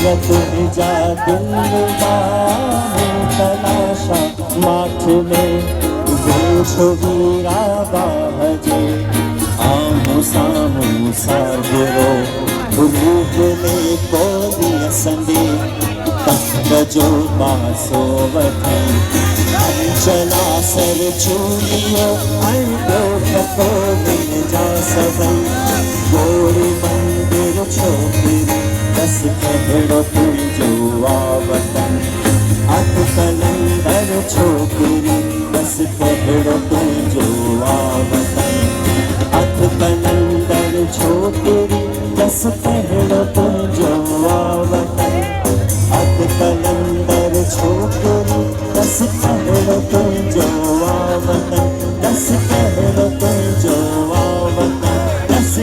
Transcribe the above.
सूरत जा दिल तलाशा माठ में वेठो वीरा बाजे आमू सामू सागरो रूप में कोली असंदे तख्त जो पासो वठी चला सर चूलियो अंडो ठको बिन जा सभई गोरी मंदिर छोकरी दस कहड़ो तुझो आवतन अत कलंदर छोकरी दस कहड़ो तुझो आवतन अत कलंदर छोकरी दस कहड़ो तुझो आवतन अत कलंदर छोकरी दस कहड़ो तुझो आवतन दस कहड़ो तुझो आवतन दस